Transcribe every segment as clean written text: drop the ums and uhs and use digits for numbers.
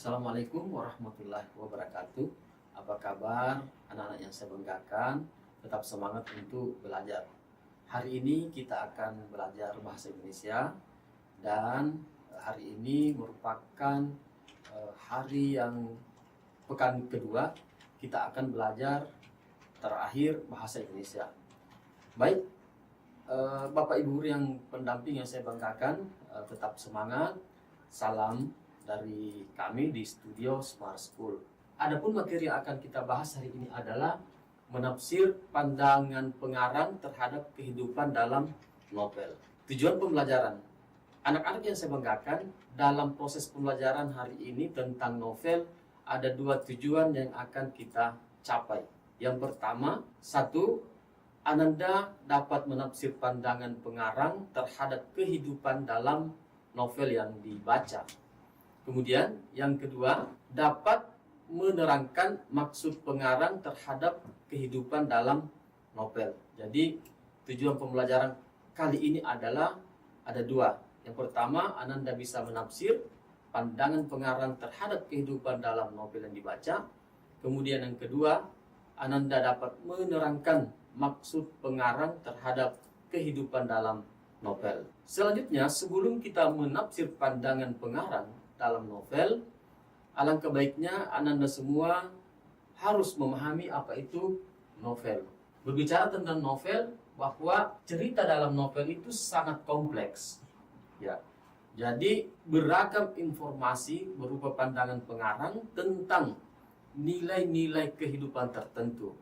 Assalamualaikum warahmatullahi wabarakatuh. Apa kabar anak-anak yang saya banggakan? Tetap semangat untuk belajar. Hari ini kita akan belajar bahasa Indonesia dan hari ini merupakan hari yang pekan kedua kita akan belajar terakhir bahasa Indonesia. Baik, Bapak Ibu Guru yang pendamping yang saya banggakan, tetap semangat. Salam dari kami di studio Smart School. Adapun materi yang akan kita bahas hari ini adalah menafsir pandangan pengarang terhadap kehidupan dalam novel. Tujuan pembelajaran. Anak-anak yang saya banggakan, dalam proses pembelajaran hari ini tentang novel ada dua tujuan yang akan kita capai. Yang pertama, satu, Ananda dapat menafsir pandangan pengarang terhadap kehidupan dalam novel yang dibaca. Kemudian yang kedua, dapat menerangkan maksud pengarang terhadap kehidupan dalam novel. Jadi tujuan pembelajaran kali ini adalah ada dua. Yang pertama, Ananda bisa menafsir pandangan pengarang terhadap kehidupan dalam novel yang dibaca. Kemudian yang kedua, Ananda dapat menerangkan maksud pengarang terhadap kehidupan dalam novel. Selanjutnya, sebelum kita menafsir pandangan pengarang dalam novel, alangkah baiknya Ananda semua harus memahami apa itu novel. Berbicara tentang novel, bahwa cerita dalam novel itu sangat kompleks. Ya. Jadi beragam informasi berupa pandangan pengarang tentang nilai-nilai kehidupan tertentu.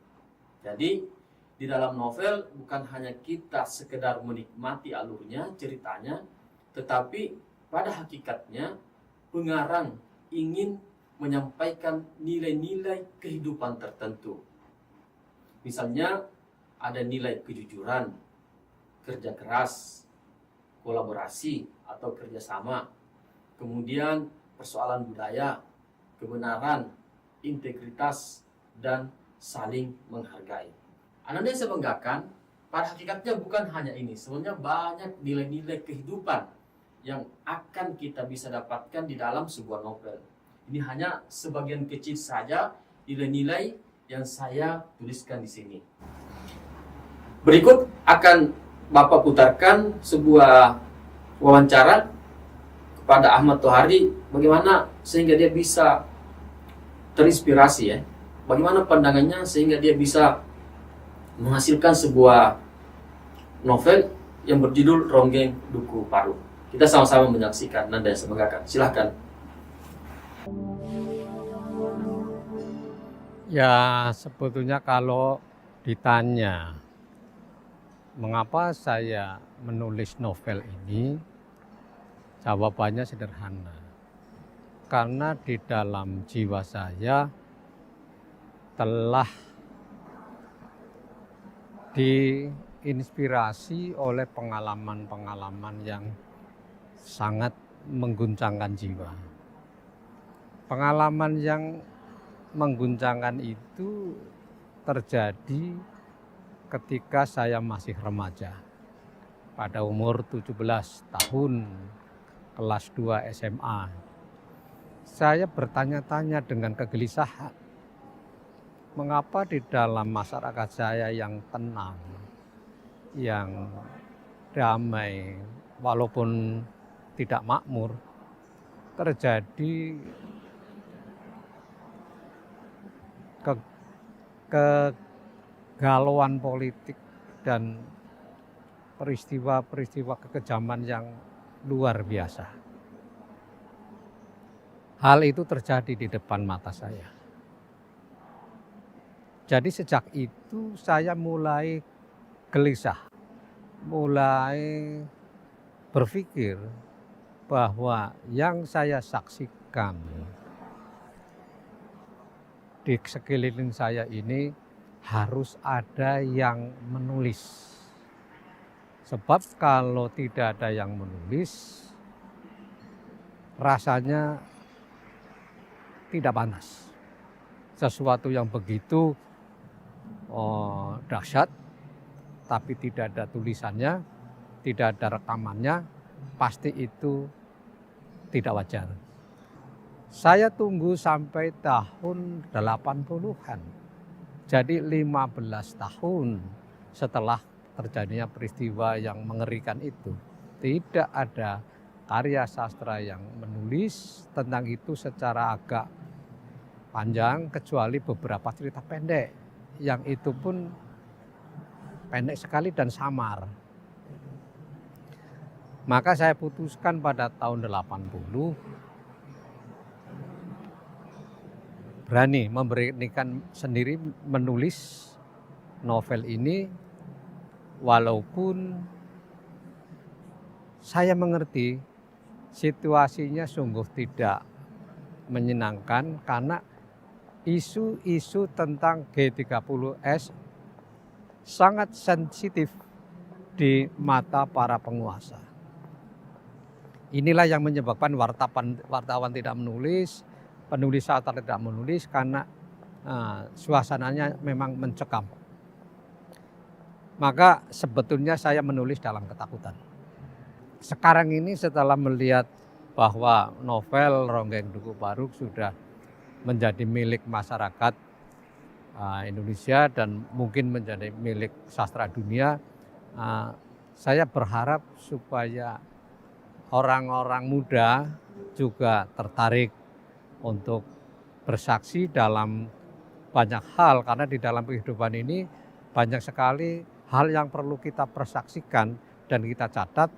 Jadi di dalam novel bukan hanya kita sekedar menikmati alurnya, ceritanya, tetapi pada hakikatnya pengarang ingin menyampaikan nilai-nilai kehidupan tertentu. Misalnya ada nilai kejujuran, kerja keras, kolaborasi atau kerjasama, kemudian persoalan budaya, kebenaran, integritas, dan saling menghargai. Ananda yang saya banggakan, pada hakikatnya bukan hanya ini, sebenarnya banyak nilai-nilai kehidupan yang akan kita bisa dapatkan di dalam sebuah novel. Ini hanya sebagian kecil saja nilai-nilai yang saya tuliskan di sini. Berikut akan Bapak putarkan sebuah wawancara kepada Ahmad Tohari, bagaimana sehingga dia bisa terinspirasi, ya. Bagaimana pandangannya sehingga dia bisa menghasilkan sebuah novel yang berjudul Ronggeng Duku Paru. Kita sama-sama menyaksikan. Nanda yang saya banggakan. Silahkan. Ya, sebetulnya kalau ditanya mengapa saya menulis novel ini, jawabannya sederhana. Karena di dalam jiwa saya telah diinspirasi oleh pengalaman-pengalaman yang sangat mengguncangkan jiwa. Pengalaman yang mengguncangkan itu terjadi ketika saya masih remaja. Pada umur 17 tahun, kelas 2 SMA. Saya bertanya-tanya dengan kegelisahan, mengapa di dalam masyarakat saya yang tenang, yang damai, walaupun tidak makmur, terjadi kegalauan politik dan peristiwa-peristiwa kekejaman yang luar biasa. Hal itu terjadi di depan mata saya. Jadi sejak itu saya mulai gelisah, mulai berpikir bahwa yang saya saksikan di sekeliling saya ini harus ada yang menulis. Sebab kalau tidak ada yang menulis, rasanya tidak panas. Sesuatu yang begitu dahsyat, tapi tidak ada tulisannya, tidak ada rekamannya, pasti itu tidak wajar. Saya tunggu sampai tahun 80-an. Jadi 15 tahun setelah terjadinya peristiwa yang mengerikan itu, tidak ada karya sastra yang menulis tentang itu secara agak panjang kecuali beberapa cerita pendek yang itu pun pendek sekali dan samar. Maka saya putuskan pada tahun 80 berani memberanikan sendiri menulis novel ini, walaupun saya mengerti situasinya sungguh tidak menyenangkan karena isu-isu tentang G30S sangat sensitif di mata para penguasa. Inilah yang menyebabkan wartawan tidak menulis, penulis sastra tidak menulis karena suasananya memang mencekam. Maka sebetulnya saya menulis dalam ketakutan. Sekarang ini setelah melihat bahwa novel Ronggeng Duku Paruk sudah menjadi milik masyarakat Indonesia dan mungkin menjadi milik sastra dunia, saya berharap supaya orang-orang muda juga tertarik untuk bersaksi dalam banyak hal, karena di dalam kehidupan ini banyak sekali hal yang perlu kita persaksikan dan kita catat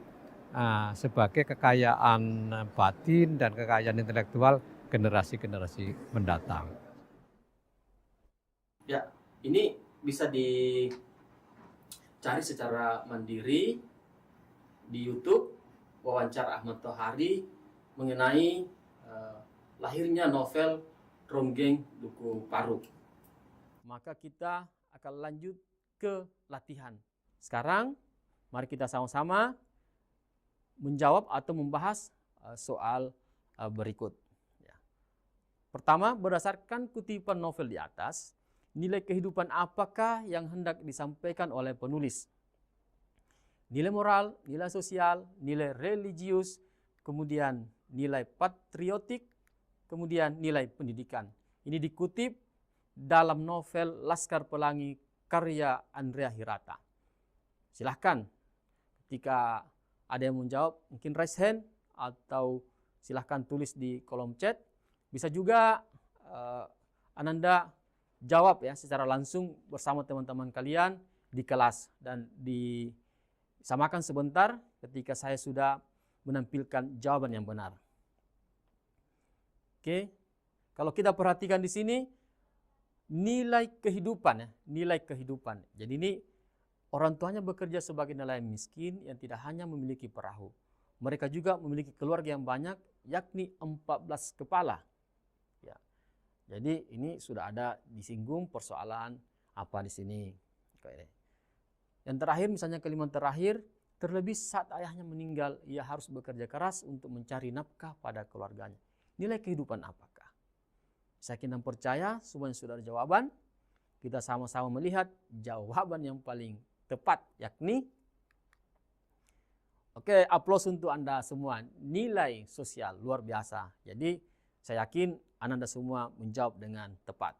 sebagai kekayaan batin dan kekayaan intelektual generasi-generasi mendatang. Ya, ini bisa dicari secara mandiri di YouTube, wawancara Ahmad Tohari mengenai lahirnya novel Ronggeng Duku Paruk. Maka kita akan lanjut ke latihan. Sekarang mari kita sama-sama menjawab atau membahas soal berikut. Pertama, berdasarkan kutipan novel di atas, nilai kehidupan apakah yang hendak disampaikan oleh penulis? Nilai moral, nilai sosial, nilai religius, kemudian nilai patriotik, kemudian nilai pendidikan. Ini dikutip dalam novel Laskar Pelangi karya Andrea Hirata. Silahkan ketika ada yang menjawab, mungkin raise hand atau silahkan tulis di kolom chat. Bisa juga Ananda jawab ya secara langsung bersama teman-teman kalian di kelas dan disamakan sebentar ketika saya sudah menampilkan jawaban yang benar. Oke, kalau kita perhatikan di sini nilai kehidupan ya, nilai kehidupan. Jadi ini orang tuanya bekerja sebagai nelayan miskin yang tidak hanya memiliki perahu. Mereka juga memiliki keluarga yang banyak, yakni 14 kepala. Ya. Jadi ini sudah ada disinggung persoalan apa di sini. Yang terakhir, misalnya kalimat terakhir, terlebih saat ayahnya meninggal, ia harus bekerja keras untuk mencari nafkah pada keluarganya. Nilai kehidupan apakah? Saya yakin dan percaya semuanya sudah ada jawaban. Kita sama-sama melihat jawaban yang paling tepat, yakni oke, aplaus untuk Anda semua. Nilai sosial luar biasa. Jadi saya yakin Anda semua menjawab dengan tepat.